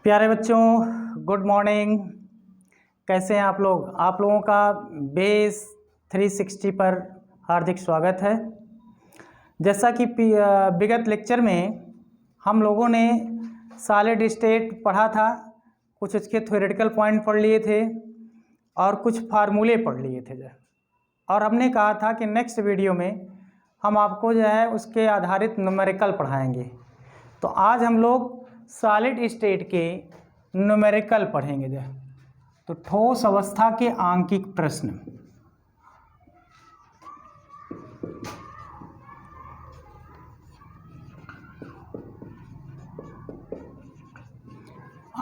प्यारे बच्चों, good morning. कैसे हैं आप लोग? आप लोगों का बेस 360 पर हार्दिक स्वागत है। जैसा कि विगत लेक्चर में हम लोगों ने सॉलिड स्टेट पढ़ा था, कुछ उसके थ्योरेटिकल पॉइंट पढ़ लिए थे और कुछ फार्मूले पढ़ लिए थे और हमने कहा था कि नेक्स्ट वीडियो में हम आपको जो है उसके आधारित न्यूमेरिकल पढ़ाएंगे। तो आज हम लोग सॉलिड स्टेट के न्यूमेरिकल पढ़ेंगे। जो तो ठोस अवस्था के आंकिक प्रश्न।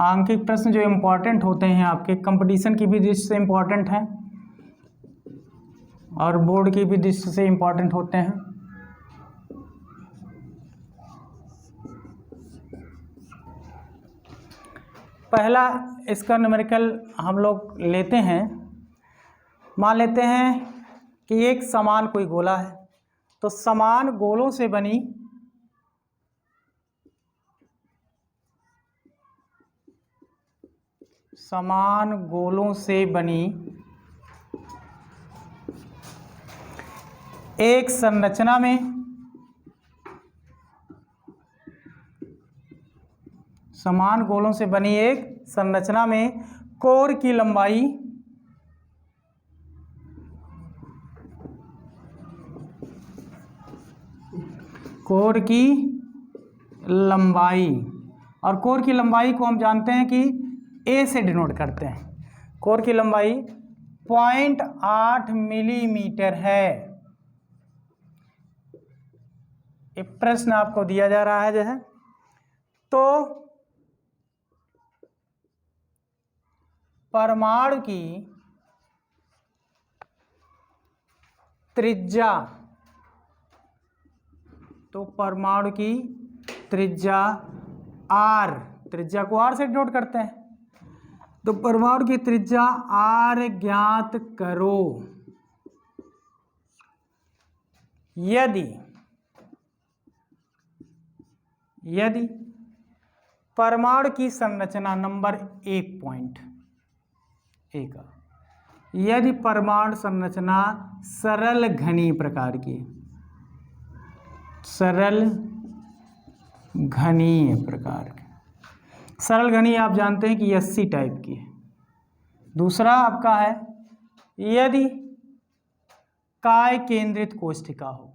आंकिक प्रश्न जो इम्पोर्टेंट होते हैं, आपके कंपटीशन की भी दृष्टि से इम्पोर्टेंट हैं और बोर्ड की भी दृष्टि से इम्पोर्टेंट होते हैं। पहला इसका न्यूमेरिकल हम लोग लेते हैं। मान लेते हैं कि एक समान कोई गोला है, तो समान गोलों से बनी एक संरचना में समान गोलों से बनी एक संरचना में कोर की लंबाई और कोर की लंबाई को हम जानते हैं कि ए से डिनोट करते हैं। कोर की लंबाई 0.8 मिलीमीटर है। एक प्रश्न आपको दिया जा रहा है जो है, तो परमाणु की त्रिज्या, आर, त्रिज्या को आर से डिनोट करते हैं। तो परमाणु की त्रिज्या आर ज्ञात करो यदि परमाणु की संरचना नंबर 1 पॉइंट एक, यदि परमाणु संरचना सरल घनीय प्रकार की, सरल घनीय आप जानते हैं कि एससी टाइप की है। दूसरा आपका है यदि काय केंद्रित कोष्ठिका हो,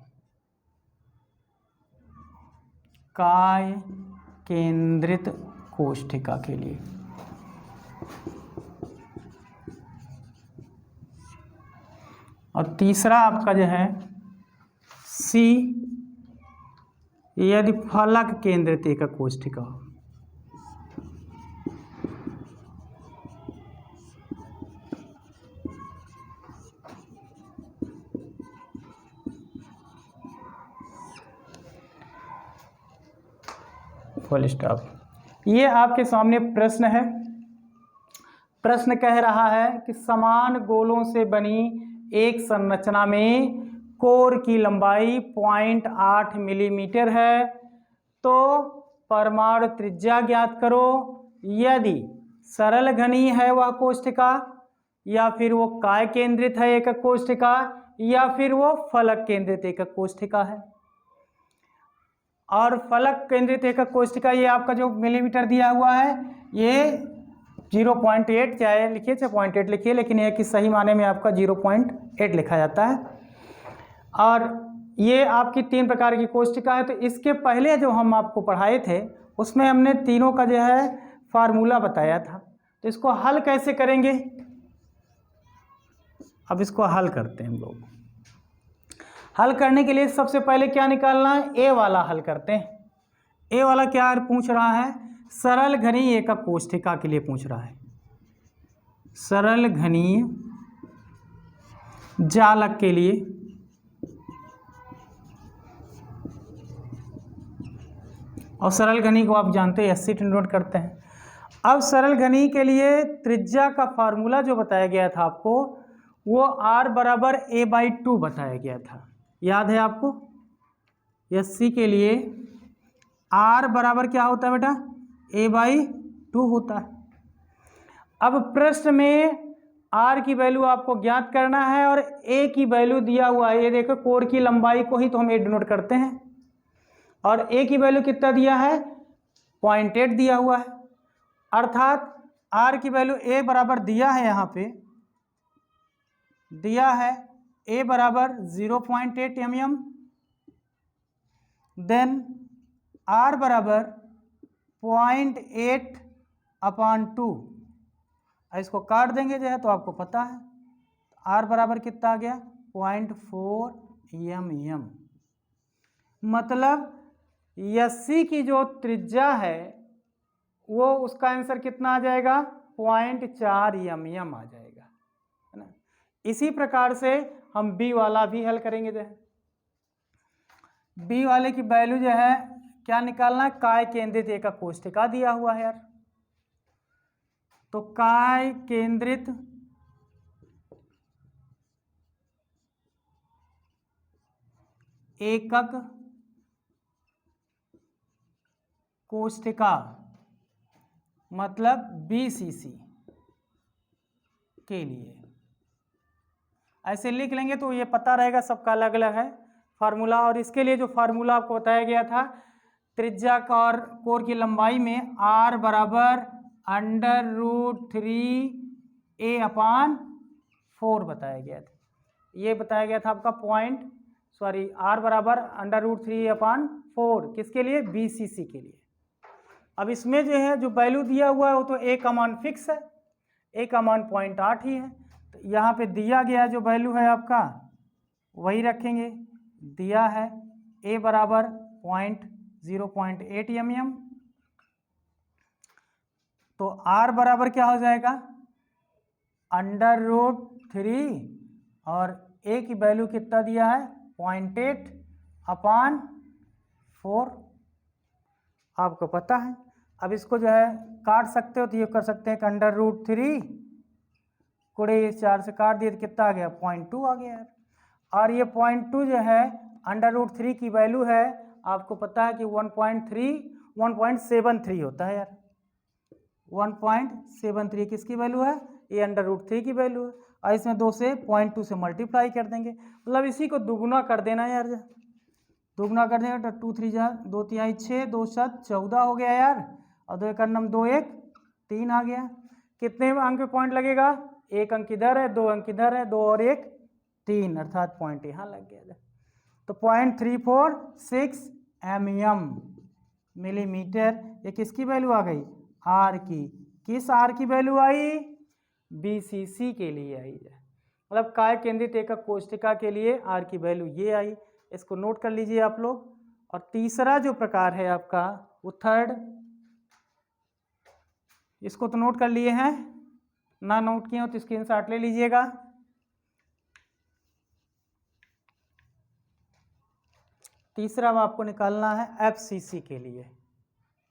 काय केंद्रित कोष्ठिका के लिए। और तीसरा आपका जो है सी, यदि फलक केंद्रित एकक कोष्ठिका हो। Full stop. ये आपके सामने प्रश्न है। प्रश्न कह रहा है कि समान गोलों से बनी एक संरचना में कोर की लंबाई 0.8 मिलीमीटर है, तो परमाणु त्रिज्या ज्ञात करो यदि सरल घनीय है वह कोष्ठिका, या फिर वो काय केंद्रित है एकक कोष्ठिका, या फिर वो फलक केंद्रित एकक कोष्ठिका है। और फलक केंद्रित एकक कोष्ठिका, ये आपका जो मिलीमीटर दिया हुआ है ये 0.8, चाहे लिखिए चाहे 0.8 लिखिए, लेकिन यह कि सही माने में आपका 0.8 लिखा जाता है। और ये आपकी 3 प्रकार की कोष्ठिका है। तो इसके पहले जो हम आपको पढ़ाए थे उसमें हमने तीनों का जो है फार्मूला बताया था। तो इसको हल कैसे करेंगे? अब इसको हल करते हैं हम लोग। हल करने के लिए सबसे पहले क्या निकालना है? ए वाला हल करते हैं। ए वाला क्या पूछ रहा है? सरल घनीय एकक कोष्ठिका के लिए पूछ रहा है। सरल घनीय जालक के लिए और सरल घनीय को आप जानते हैं एससी डिनोट करते हैं। अब सरल घनीय के लिए त्रिज्या का फार्मूला जो बताया गया था आपको, वो r बराबर a/2 बताया गया था, याद है आपको? एससी के लिए r बराबर क्या होता है बेटा? a/2। 2 होता है। अब प्रश्न में आर की वैल्यू आपको ज्ञात करना है और ए की वैल्यू दिया हुआ है। ये देखो कोर की लंबाई को ही तो हम ए डिनोट करते हैं और ए की वैल्यू कितना दिया है 0.8 दिया हुआ है, अर्थात आर की वैल्यू ए बराबर दिया है, यहाँ पे दिया है ए बराबर 0.8 mm, देन आर बराबर 0.8/2। इसको काट देंगे जो है तो आपको पता है आर बराबर कितना आ गया 0.4 mm। मतलब यस्सी की जो त्रिज्या है वो उसका आंसर कितना आ जाएगा 0.4 mm आ जाएगा, है ना। इसी प्रकार से हम बी वाला भी हल करेंगे। जो है बी वाले की वैल्यू जो है क्या निकालना है, काय केंद्रित एकक कोष्ठिका दिया हुआ है यार। तो काय केंद्रित एकक कोष्ठिका मतलब बीसीसी के लिए ऐसे लिख लेंगे तो ये पता रहेगा, सबका अलग अलग है फार्मूला। और इसके लिए जो फार्मूला आपको बताया गया था, त्रिज्या का और कोर की लंबाई में r बराबर √3a/4 बताया गया था। ये बताया गया था आपका r बराबर √3a/4 किसके लिए, बीसीसी के लिए। अब इसमें जो है जो वैल्यू दिया हुआ है वो तो a का मान फिक्स है, a का मान 0.8 ही है, तो यहाँ पे दिया गया जो वैल्यू है आपका वही रखेंगे। दिया है a बराबर 0.8 mm, तो r बराबर क्या हो जाएगा √3 और a की वैल्यू कितना दिया है 0.8/4 आपको पता है। अब इसको जो है काट सकते हो तो ये कर सकते हैं कि √3 कोड़े 4 से काट दिए तो कितना आ गया 0.2 आ गया यार। और ये 0.2 जो है √3 की वैल्यू है, आपको पता है कि 1.73 होता है यार। 1.73 किसकी वैल्यू है, ये √3 की वैल्यू है। और इसमें 2 से 0.2 से मल्टीप्लाई कर देंगे, मतलब इसी को दुगुना कर देना यार। दुगुना कर देंगे तो 2 3 जा 2 3 6 2 7 14 हो गया यार, और 2 1 9 2 1 3 आ गया। कितने अंक पे पॉइंट लगेगा, 1 अंक इधर है 2 अंक इधर है, 2 और 1 3, अर्थात पॉइंट यहाँ लग गया। तो 0.346 mm मिलीमीटर, ये किसकी वैल्यू आ गई आर की। किस आर की वैल्यू आई, बीसीसी के लिए आई है, मतलब काय केंद्रित एकक कोष्ठिका के लिए आर की वैल्यू ये आई। इसको नोट कर लीजिए आप लोग। और तीसरा जो प्रकार है आपका वो थर्ड, इसको तो नोट कर लिए हैं, ना नोट किए हो तो स्क्रीनशॉट ले लीजिएगा। तीसरा अब आपको निकालना है एफसीसी के लिए।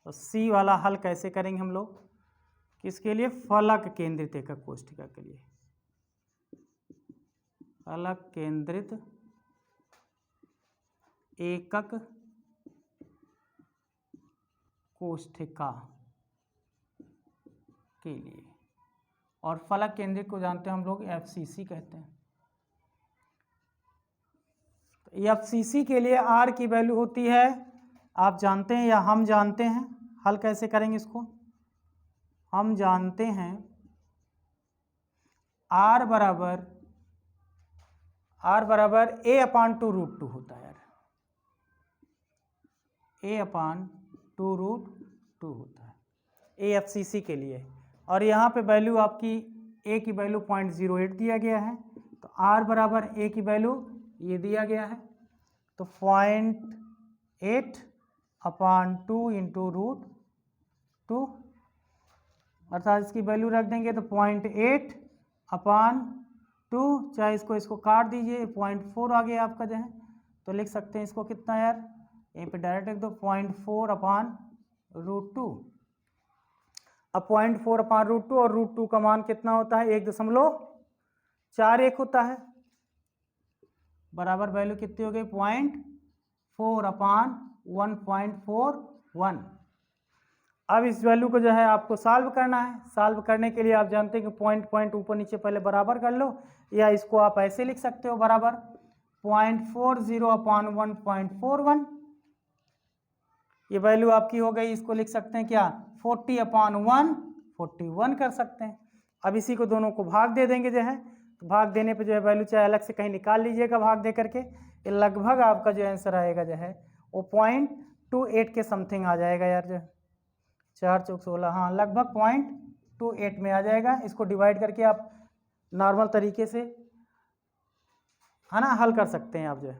तो सी वाला हल कैसे करेंगे हम लोग, किसके लिए, फलक केंद्रित एकक कोष्ठिका के लिए। फलक केंद्रित एकक कोष्ठिका के लिए, और फलक केंद्रित को जानते हैं हम लोग एफसीसी कहते हैं। तो एफसीसी के लिए आर की वैल्यू होती है, आप जानते हैं या हम जानते हैं, हल कैसे करेंगे इसको, हम जानते हैं आर बराबर a/2√2 होता है यार, a/2√2 होता है एएफसीसी के लिए। और यहाँ पे वैल्यू आपकी a की वैल्यू 0.08 दिया गया है, तो r बराबर a की वैल्यू ये दिया गया है, तो 0.8/2 × √2, अर्थात इसकी वैल्यू रख देंगे तो 0.8/2, चाहे इसको काट दीजिए 0.4 आ गया आपका जो है, तो लिख सकते हैं इसको कितना यार, यहीं पे डायरेक्ट लिख दो 0.4/√2। अब 0.4/√2 और √2 का मान कितना होता है 1.41 होता है, बराबर वैल्यू कितनी हो गई 0.4/1.41। अब इस वैल्यू को जो है आपको सॉल्व करना है। सॉल्व करने के लिए आप जानते हैं कि पॉइंट पॉइंट ऊपर नीचे पहले बराबर कर लो, या इसको आप ऐसे लिख सकते हो बराबर 0.40/1.41। ये वैल्यू आपकी हो गई, इसको लिख सकते हैं क्या 40/1 41 कर सकते हैं। अब इसी को दोनों को भाग दे देंगे जो है, तो भाग देने पे जो है वैल्यू चाहे अलग से कहीं निकाल लीजिएगा भाग दे करके, ये लगभग आपका जो आंसर आएगा जो है वो 0.28 के समथिंग आ जाएगा यार, जो 4 चौक 16, हाँ लगभग 0.28 में आ जाएगा। इसको डिवाइड करके आप नॉर्मल तरीके से है ना हल कर सकते हैं आप जो है।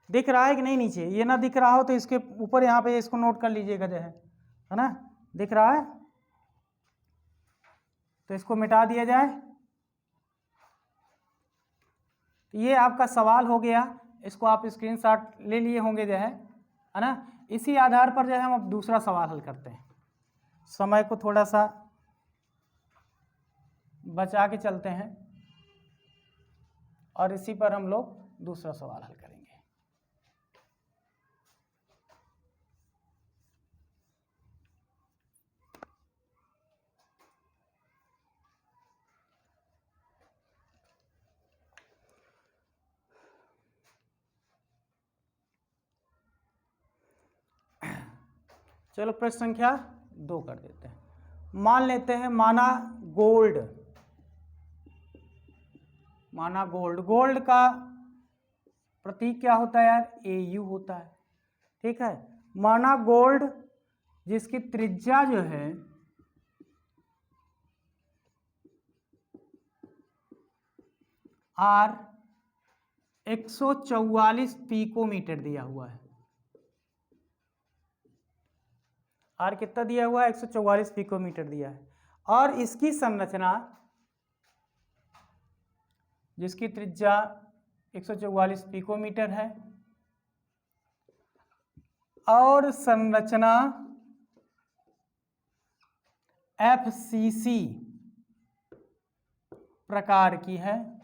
दिख रहा है कि नहीं नीचे? ये ना दिख रहा हो तो इसके ऊपर यहाँ पे इसको नोट कर लीजिएगा जो है ना। दिख रहा है तो इसको मिटा दिया जाए। ये आपका सवाल हो गया, इसको आप स्क्रीनशॉट ले लिए होंगे जो है ना। इसी आधार पर जो है हम अब दूसरा सवाल हल करते हैं। समय को थोड़ा सा बचा के चलते हैं और इसी पर हम लोग दूसरा सवाल हल करेंगे। चलो प्रश्न संख्या 2 कर देते हैं। मान लेते हैं माना गोल्ड का प्रतीक क्या होता है यार? AU होता है, ठीक है। माना गोल्ड जिसकी त्रिज्या जो है R 144 पिकोमीटर दिया हुआ है। R कितना दिया हुआ है? 144 पिकोमीटर दिया है। और इसकी संरचना जिसकी त्रिज्या 144 पिकोमीटर है और संरचना FCC प्रकार की है।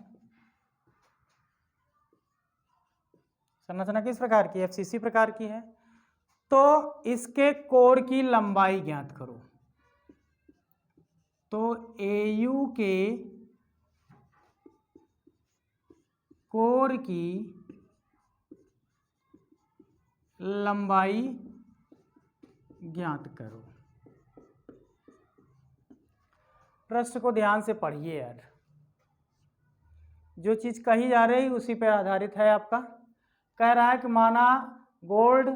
संरचना किस प्रकार की? FCC प्रकार की है। तो इसके कोर की लंबाई ज्ञात करो। तो AU के कोर की लंबाई ज्ञात करो। प्रश्न को ध्यान से पढ़िए यार, जो चीज कही जा रही उसी पर आधारित है आपका। कह रहा है कि माना गोल्ड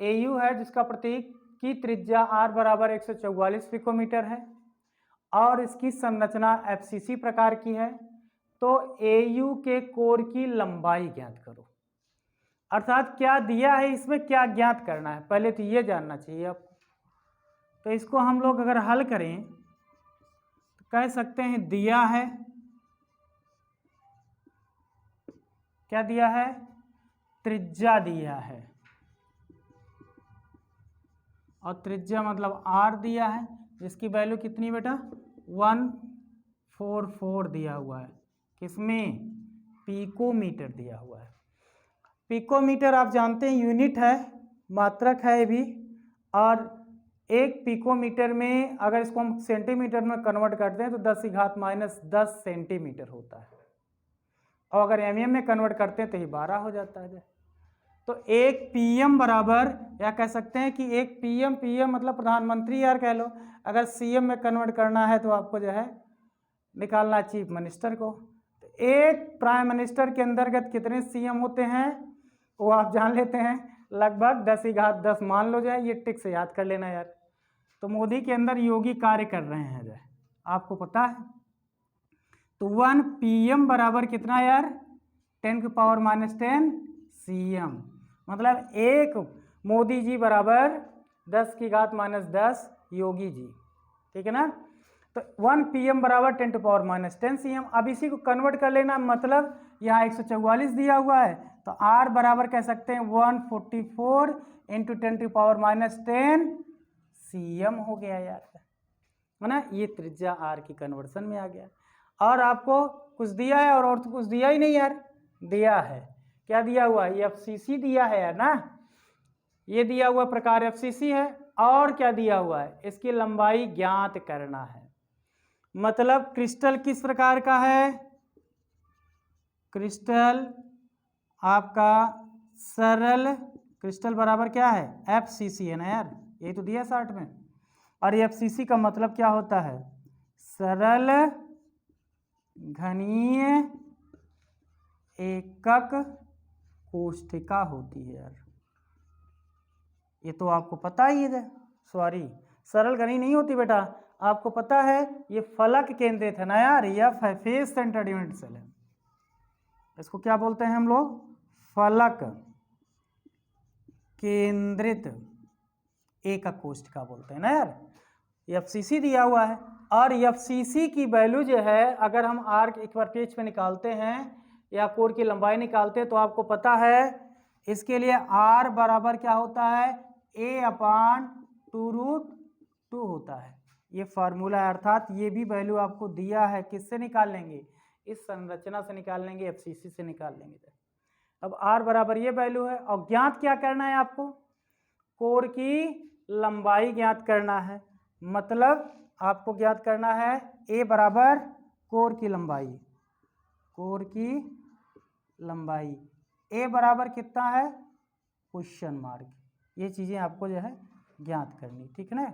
AU है जिसका प्रतीक की त्रिज्या R बराबर 144 पिकोमीटर है और इसकी संरचना FCC प्रकार की है। तो AU के कोर की लंबाई ज्ञात करो। अर्थात क्या दिया है, इसमें क्या ज्ञात करना है, पहले तो ये जानना चाहिए आपको। तो इसको हम लोग अगर हल करें तो कह सकते हैं दिया है, क्या दिया है? त्रिज्या दिया है, और त्रिज्या मतलब R दिया है जिसकी वैल्यू कितनी बेटा? 144 दिया हुआ है। किसमें? पिकोमीटर दिया हुआ है। पिकोमीटर आप जानते हैं यूनिट है, मात्रक है ये भी। और एक पिकोमीटर में अगर इसको हम सेंटीमीटर में कन्वर्ट करते हैं तो 10⁻⁻10 सेंटीमीटर होता है, और अगर mm में कन्वर्ट करते हैं तो ये 12 हो जाता है। तो एक PM बराबर, या कह सकते हैं कि एक PM मतलब प्रधानमंत्री यार कह लो। अगर CM में कन्वर्ट करना है तो आपको जो है निकालना चीफ मिनिस्टर को। तो एक प्राइम मिनिस्टर के अंतर्गत कितने CM होते हैं वो आप जान लेते हैं, लगभग 10⁻10 मान लो जाए, ये टिक से याद कर लेना यार। तो मोदी के अंदर योगी कार्य कर रहे हैं जो आपको पता है। तो 1 PM बराबर कितना यार? 10⁻10 CM, मतलब एक मोदी जी बराबर 10⁻10 योगी जी, ठीक है ना। तो 1 PM बराबर 10⁻10 CM। अब इसी को कन्वर्ट कर लेना, मतलब यहाँ 144 दिया हुआ है तो R बराबर कह सकते हैं 144 × 10⁻10 CM हो गया यार, है ना। ये त्रिज्या R की कन्वर्सन में आ गया। और आपको कुछ दिया है और तो कुछ दिया ही नहीं यार। दिया है, क्या दिया हुआ है? FCC दिया है यार ना। ये दिया हुआ प्रकार एफसीसी है, और क्या दिया हुआ है, इसकी लंबाई ज्ञात करना है। मतलब क्रिस्टल किस प्रकार का है, क्रिस्टल आपका सरल क्रिस्टल बराबर क्या है, एफसीसी है ना यार, यही तो दिया 60 में। और एफसीसी का मतलब क्या होता है, सरल घनीय एकक कोष्ठिका होती है यार, ये तो आपको पता ही है। सॉरी, सरल घनी नहीं होती बेटा, आपको पता है ये फलक केंद्रित है ना यार, यह फेस सेंटर्ड यूनिट सेल है। इसको क्या बोलते हैं हम लोग, फलक केंद्रित एकक कोष्ठिका बोलते हैं ना यार। एफसीसी दिया हुआ है, और एफसीसी की वैल्यू जो है, अगर हम आर्क एक बार पेज पे निकालते हैं या कोर की लंबाई निकालते हैं, तो आपको पता है इसके लिए आर बराबर क्या होता है, a/2√2 होता है। ये फार्मूला है, अर्थात ये भी वैल्यू आपको दिया है, किससे निकाल लेंगे, इस संरचना से निकाल लेंगे, एफसीसी से निकाल लेंगे। अब आर बराबर ये वैल्यू है, और ज्ञात क्या करना है आपको, कोर की लंबाई ज्ञात करना है। मतलब आपको ज्ञात करना है ए बराबर कोर की लंबाई, कोर की लंबाई ए बराबर कितना है, क्वेश्चन मार्क। ये चीज़ें आपको जो है ज्ञात करनी, ठीक है ना।